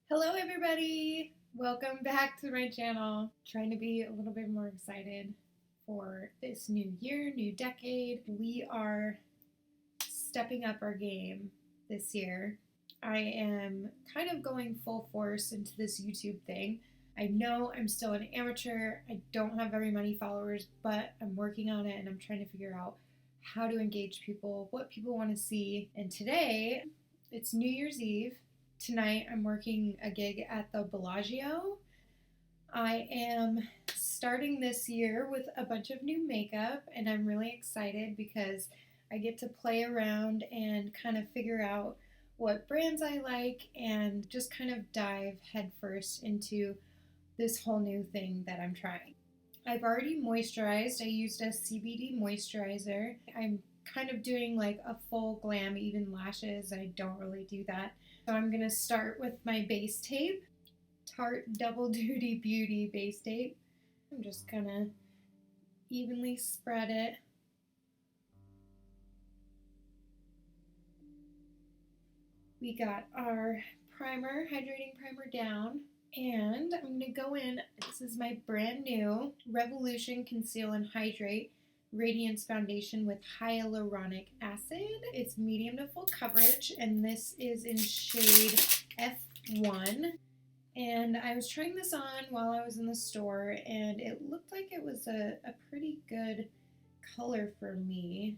Hello everybody! Welcome back to my channel. Trying to be a little bit more excited for this new year, new decade. We are stepping up our game this year. I am kind of going full force into this YouTube thing. I know I'm still an amateur. I don't have very many followers, but I'm working on it and I'm trying to figure out how to engage people, what people want to see. And today, it's New Year's Eve. Tonight I'm working a gig at the Bellagio. I am starting this year with a bunch of new makeup and I'm really excited because I get to play around and kind of figure out what brands I like and just kind of dive headfirst into this whole new thing that I'm trying. I've already moisturized. I used a CBD moisturizer. I'm kind of doing like a full glam, even lashes. I don't really do that. So I'm going to start with my base tape, Tarte Double Duty Beauty base tape. I'm just going to evenly spread it. We got our primer, hydrating primer down, and I'm going to go in. This is my brand new Revolution Conceal and Hydrate Radiance Foundation with Hyaluronic Acid. It's medium to full coverage, and this is in shade F1. And I was trying this on while I was in the store, and it looked like it was a pretty good color for me.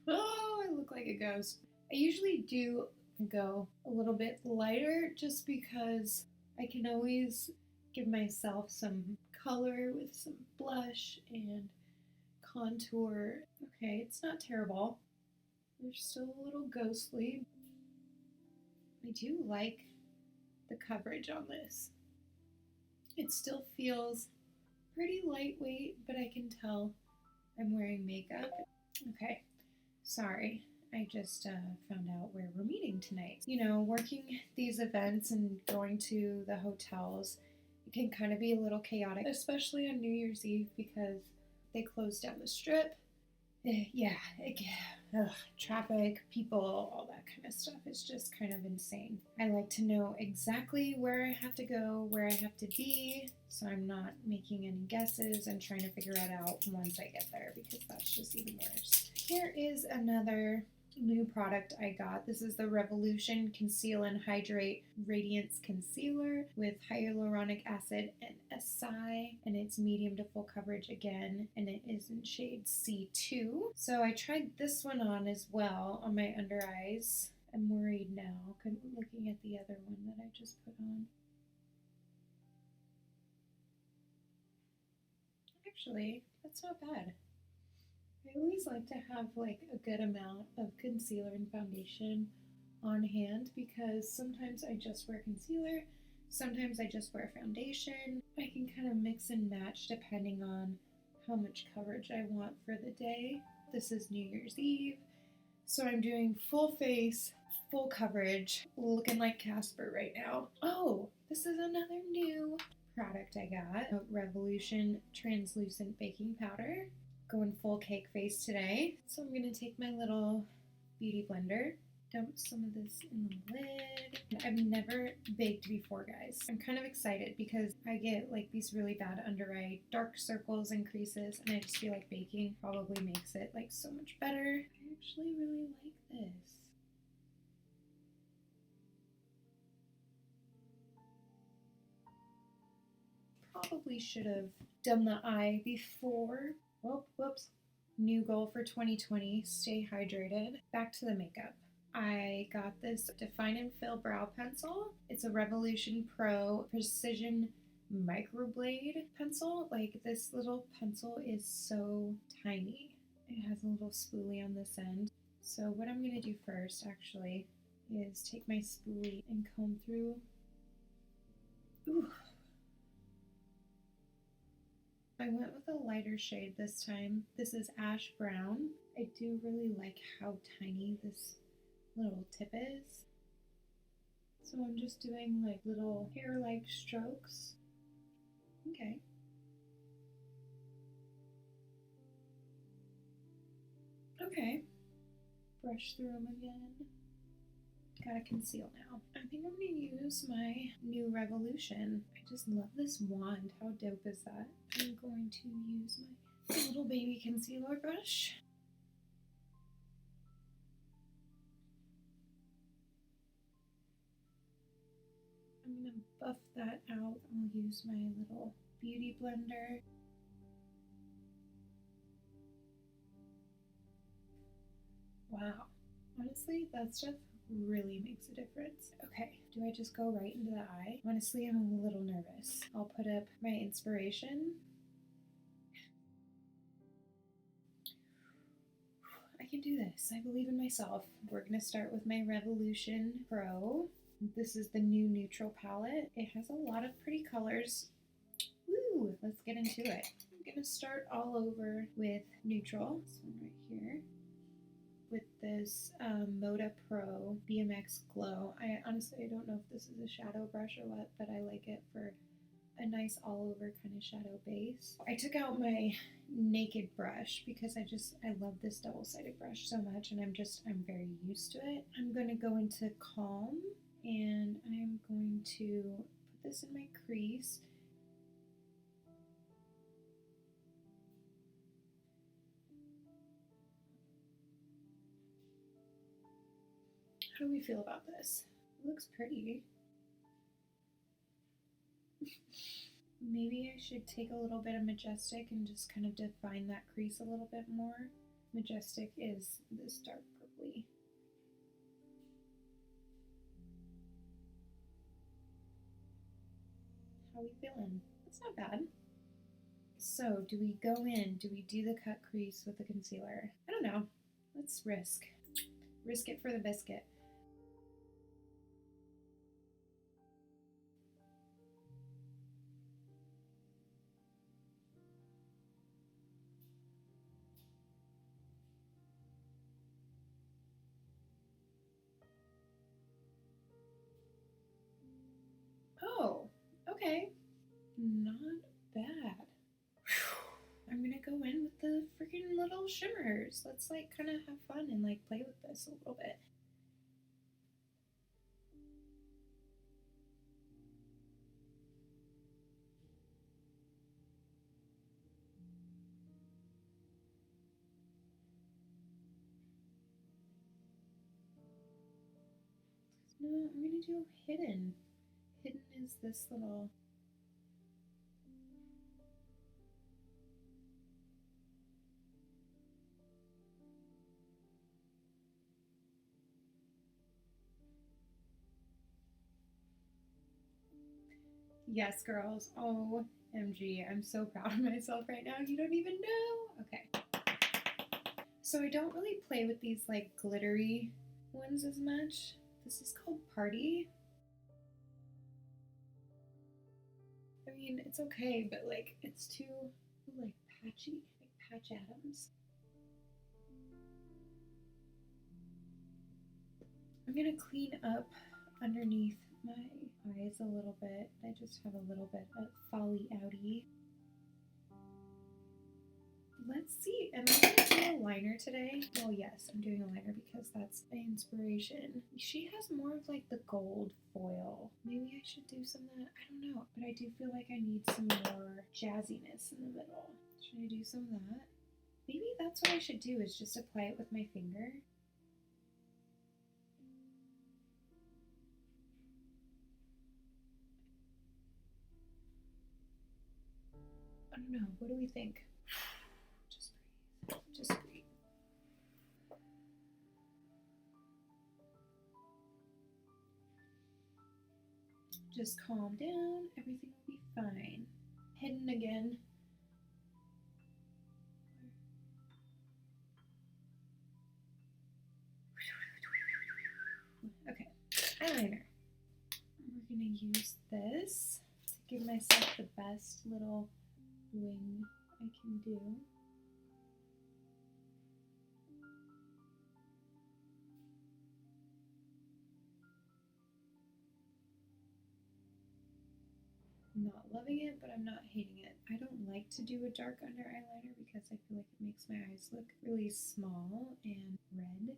Oh, I look like a ghost. I usually do go a little bit lighter just because I can always give myself some color with some blush and contour. Okay, it's not terrible. They're still a little ghostly. I do like the coverage on this. It still feels pretty lightweight, but I can tell I'm wearing makeup. Okay, sorry. I just found out where we're meeting tonight. You know, working these events and going to the hotels, it can kind of be a little chaotic, especially on New Year's Eve because they close down the strip. Traffic, people, all that kind of stuff is just kind of insane. I like to know exactly where I have to go, where I have to be, so I'm not making any guesses and trying to figure it out once I get there because that's just even worse. Here is another new product I got. This is the Revolution Conceal and Hydrate Radiance Concealer with Hyaluronic Acid and Acai, and it's medium to full coverage again, and it is in shade C2. So I tried this one on as well on my under eyes. I'm worried now, looking at the other one that I just put on. Actually, that's not bad. I always like to have like a good amount of concealer and foundation on hand because sometimes I just wear concealer, sometimes I just wear foundation. I can kind of mix and match depending on how much coverage I want for the day. This is New Year's Eve, so I'm doing full face, full coverage, looking like Casper right now. Oh, this is another new product I got, Revolution Translucent Baking Powder. Going full cake face today. So I'm going to take my little beauty blender, dump some of this in the lid. I've never baked before, guys. I'm kind of excited because I get like these really bad under eye dark circles and creases, and I just feel like baking probably makes it like so much better. I actually really like this. Probably should have done the eye before. Oh, whoops. New goal for 2020, stay hydrated. Back to the makeup. I got this Define and Fill Brow Pencil. It's a Revolution Pro Precision Microblade pencil. Like, this little pencil is so tiny. It has a little spoolie on this end. So what I'm going to do first, actually, is take my spoolie and comb through. Ooh. I went with a lighter shade this time. This is Ash Brown. I do really like how tiny this little tip is. So I'm just doing like little hair-like strokes. Okay. Okay. Brush through them again. Gotta conceal now. I think I'm gonna use my new Revolution. I just love this wand. How dope is that? I'm going to use my little baby concealer brush. I'm gonna buff that out. I'll use my little beauty blender. Wow. Honestly, that stuff really makes a difference. Okay, do I just go right into the eye? Honestly, I'm a little nervous. I'll put up my inspiration. I can do this. I believe in myself. We're gonna start with my Revolution Pro. This is the new neutral palette. It has a lot of pretty colors. Woo! Let's get into it. I'm gonna start all over with neutral. This one right here. With this Moda Pro BMX Glow. I honestly don't know if this is a shadow brush or what, but I like it for a nice all over kind of shadow base. I took out my naked brush because I love this double-sided brush so much, and I'm very used to it. I'm going to go into Calm, and I'm going to put this in my crease. How do we feel about this? It looks pretty. Maybe I should take a little bit of Majestic and just kind of define that crease a little bit more. Majestic is this dark purpley. How are we feeling? That's not bad. So, do we go in? Do we do the cut crease with the concealer? I don't know. Let's risk. Risk it for the biscuit. Oh, okay. Not bad. I'm gonna go in with the freaking little shimmers. Let's like kind of have fun and like play with this a little bit. No, I'm gonna do hidden. Hidden is this little. Yes, girls. OMG. I'm so proud of myself right now. You don't even know. Okay. So I don't really play with these like glittery ones as much. This is called Party. I mean, it's okay, but like it's too like patchy, like Patch Adams. I'm gonna clean up underneath my eyes a little bit. I just have a little bit of Folly Outy. Let's see, am I gonna do a liner today? Well, yes, I'm doing a liner because that's my inspiration. She has more of like the gold foil. Maybe I should do some of that. I don't know, but I do feel like I need some more jazziness in the middle. Should I do some of that? Maybe that's what I should do, is just apply it with my finger. I don't know. What do we think? Just breathe. Just breathe. Just calm down. Everything will be fine. Hidden again. Okay. Eyeliner. We're going to use this to give myself the best little wing I can do. I'm not loving it, but I'm not hating it I don't like to do a dark under eyeliner because I feel like it makes my eyes look really small and red.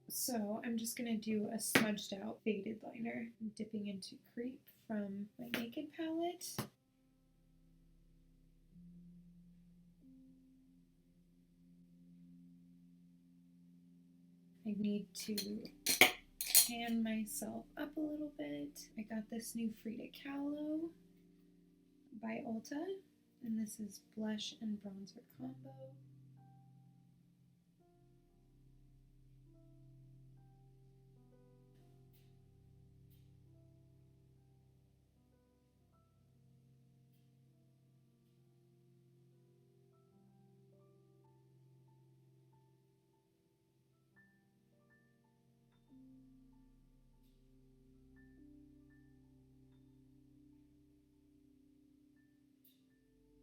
So I'm just going to do a smudged out faded liner. I'm dipping into Creep from my Naked palette. I need to tan myself up a little bit. I got this new Frida Kahlo by Ulta, and this is blush and bronzer combo.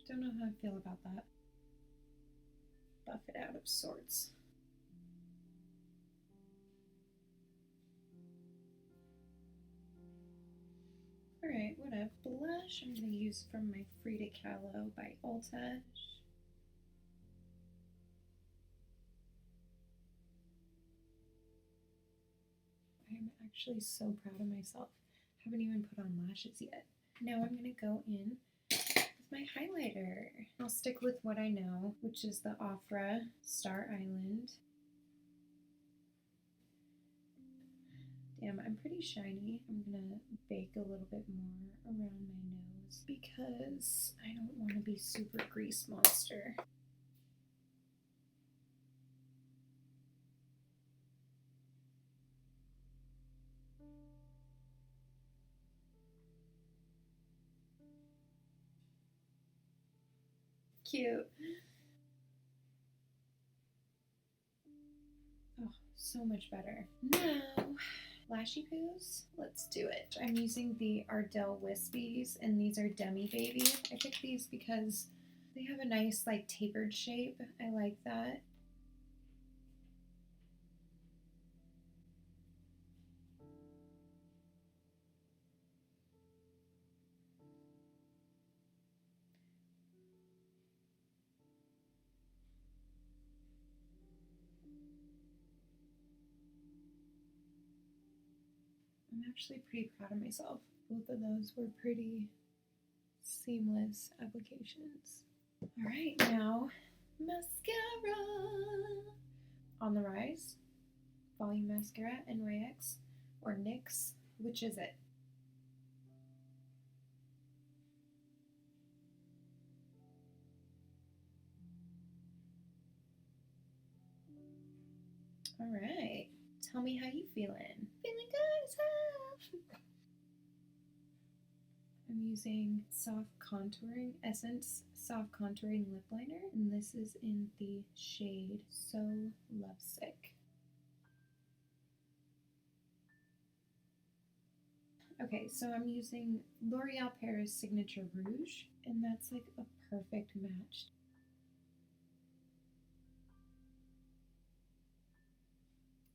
Don't know how I feel about that. Buff it out of sorts. Alright, whatever. Blush I'm going to use from my Frida Kahlo by Ulta. I'm actually so proud of myself. Haven't even put on lashes yet. Now I'm going to go in my highlighter. I'll stick with what I know, which is the Ofra Star Island. Damn, I'm pretty shiny. I'm gonna bake a little bit more around my nose because I don't want to be super grease monster. Cute. Oh, so much better. Now, lashy poos. Let's do it. I'm using the Ardell Whispies, and these are Demi Baby. I picked these because they have a nice, like, tapered shape. I like that. I'm actually pretty proud of myself. Both of those were pretty seamless applications. All right, now mascara. On the Rise, Volume Mascara, NYX, or NYX. Which is it? All right. Tell me how you feeling. Feeling good as hell. I'm using Soft Contouring Essence Soft Contouring Lip Liner, and this is in the shade So Lovesick. Okay, so I'm using L'Oreal Paris Signature Rouge, and that's like a perfect match.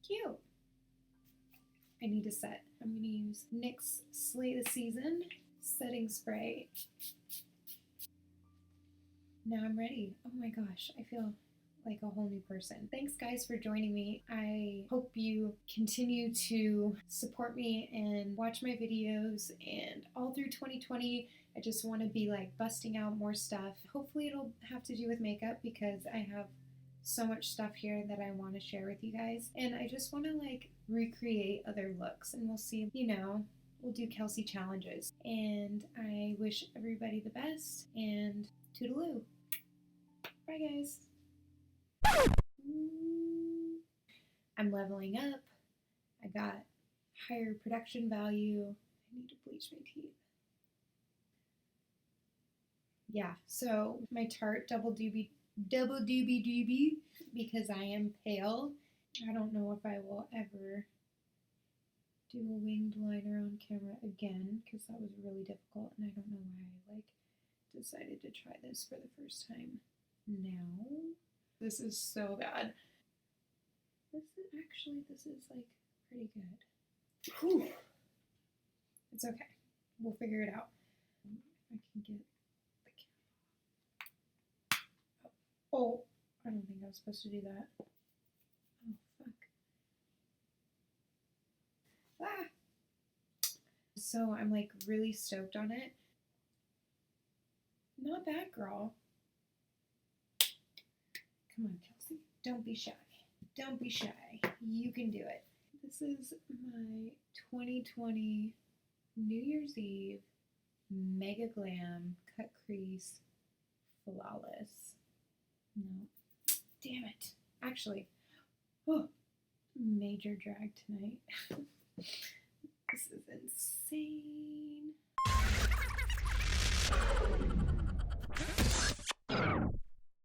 Cute. I need to set. I'm going to use NYX Slay the Season setting spray. Now I'm ready. Oh my gosh, I feel like a whole new person. Thanks guys for joining me. I hope you continue to support me and watch my videos, and all through 2020 I just want to be like busting out more stuff. Hopefully it'll have to do with makeup because I have so much stuff here that I want to share with you guys, and I just want to like recreate other looks, and we'll see, you know, we'll do Kelsey challenges. And I wish everybody the best, and toodaloo. Bye guys. I'm leveling up. I got higher production value. I need to bleach my teeth. Yeah, so my Tarte double doobie doobie because I am pale. I don't know if I will ever do a winged liner on camera again because that was really difficult, and I don't know why I like decided to try this for the first time now. This is so bad. This is like pretty good. Whew. It's okay. We'll figure it out. can get the cap. Oh, I don't think I was supposed to do that. Oh, fuck. Ah! So I'm like really stoked on it. Not bad, girl. Come on, Kelsey. Don't be shy. Don't be shy. You can do it. This is my 2020 New Year's Eve Mega Glam Cut Crease Flawless. No. Damn it. Actually, oh, major drag tonight. This is insane.